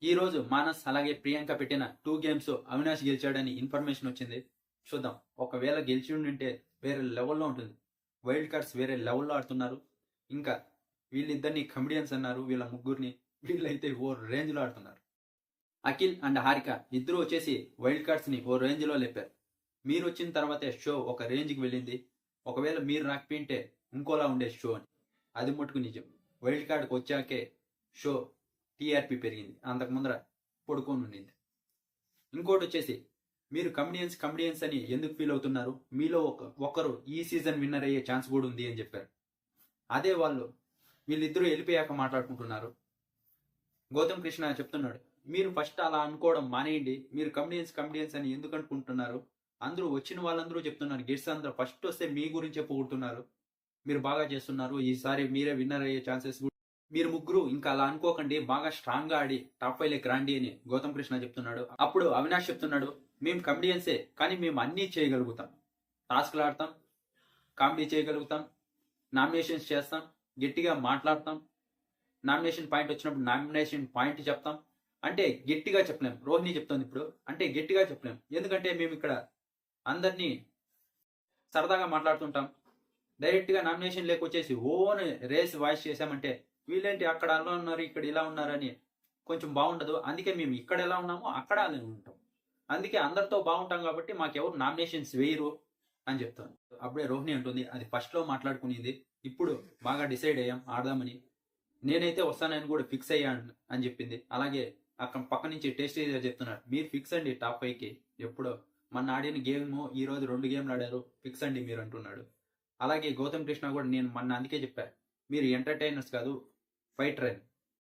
ఈ రోజు మానస్ అలాగే ప్రియాంక పెట్టిన 2 గేమ్స్ అవినాష్ గెలిచాడని ఇన్ఫర్మేషన్ వచ్చింది. చూద్దాం. ఒకవేళ గెలిచి ఉండింటే వేరే లెవెల్లో ఉంటుంది. వైల్డ్ కార్డ్స్ వేరే లెవెల్లో ఆడుతున్నారు. ఇంకా వీళ్ళిద్దరిని కమెడియన్స్ అన్నారు. వీళ్ళ ముగ్గురిని వీళ్ళైతే ఓ రేంజ్ లో ఆడుతున్నారు. అఖిల్ అండ్ హారిక ఇద్దరు వచ్చేసి వైల్డ్ కార్డ్స్ ని ఓ రేంజ్ లో లేపారు. మీరు వచ్చిన తర్వాతే షో ఒక రేంజ్ కి వెళ్ళింది. ఒకవేళ మీరు రాకపోయింటే ఇంకోలా ఉండే షో అని. అది మటుకు నిజం. వైల్డ్ కార్డ్కి వచ్చాకే షో టీఆర్పీ పెరిగింది. అంతకు ముందర పడుకొని ఉండింది. ఇంకోటి వచ్చేసి మీరు కమెడియన్స్ అని ఎందుకు ఫీల్ అవుతున్నారు, మీలో ఒకరు ఈ సీజన్ విన్నర్ అయ్యే ఛాన్స్ కూడా ఉంది అని చెప్పారు. అదే వీళ్ళిద్దరూ వెళ్ళిపోయాక మాట్లాడుకుంటున్నారు. గౌతమ్ కృష్ణ చెప్తున్నాడు, మీరు ఫస్ట్ అలా అనుకోవడం మానేయండి. మీరు కమెడియన్స్ అని ఎందుకు అనుకుంటున్నారు? అందరూ వచ్చిన వాళ్ళందరూ చెప్తున్నారు, గెట్స్ అందరూ ఫస్ట్ వస్తే మీ గురించే పొగుడుతున్నారు, మీరు బాగా చేస్తున్నారు, ఈసారి మీరే విన్నర్ అయ్యే ఛాన్సెస్. మీరు ముగ్గురు ఇంకా అలా అనుకోకండి, బాగా స్ట్రాంగ్ గా ఆడి టాప్ 5 లోకి రాండి అని గౌతమ్ కృష్ణ చెప్తున్నాడు. అప్పుడు అవినాష్ చెప్తున్నాడు, మేము కమెడియన్సే కానీ మేము అన్నీ చేయగలుగుతాం. టాస్క్లు ఆడతాం, కామెడీ చేయగలుగుతాం, నామినేషన్స్ చేస్తాం, గట్టిగా మాట్లాడతాం, నామినేషన్ పాయింట్ వచ్చినప్పుడు నామినేషన్ పాయింట్ చెప్తాం. అంటే గట్టిగా చెప్పలేం. రోహిణి చెప్తుంది ఇప్పుడు, అంటే గట్టిగా చెప్పలేం. ఎందుకంటే మేము ఇక్కడ అందరినీ సరదాగా మాట్లాడుతుంటాం. డైరెక్ట్ గా నామినేషన్ లేకొచ్చేసి ఓన్ రేస్ వాయిస్ చేసామంటే వీళ్ళేంటి అక్కడ అలా ఉన్నారు ఇక్కడ ఇలా ఉన్నారని కొంచెం బాగుండదు. అందుకే మేము ఇక్కడ ఎలా ఉన్నామో అక్కడ అలా ఉంటాం. అందుకే అందరితో బాగుంటాం కాబట్టి మాకెవరు నామినేషన్స్ వేయరు అని చెప్తాను. అప్పుడే రోహిణి అంటుంది, అది ఫస్ట్ లో మాట్లాడుకునేది, ఇప్పుడు బాగా డిసైడ్ అయ్యాం ఆడదామని, నేనైతే వస్తానని కూడా ఫిక్స్ అయ్యాను అని చెప్పింది. అలాగే అక్కడ పక్క నుంచి టేస్ట్ చెప్తున్నాడు, మీరు ఫిక్స్ అండి టాప్ 5కి. ఎప్పుడో మన ఆడిన గేమ్ ఈ రోజు 2 గేమ్లు ఆడారు, ఫిక్స్ అండి మీరు అంటున్నాడు. అలాగే గౌతమ్ కృష్ణ కూడా, నేను మొన్న అందుకే చెప్పా, మీరు ఎంటర్టైనర్స్ కాదు ఫైటర్ అని.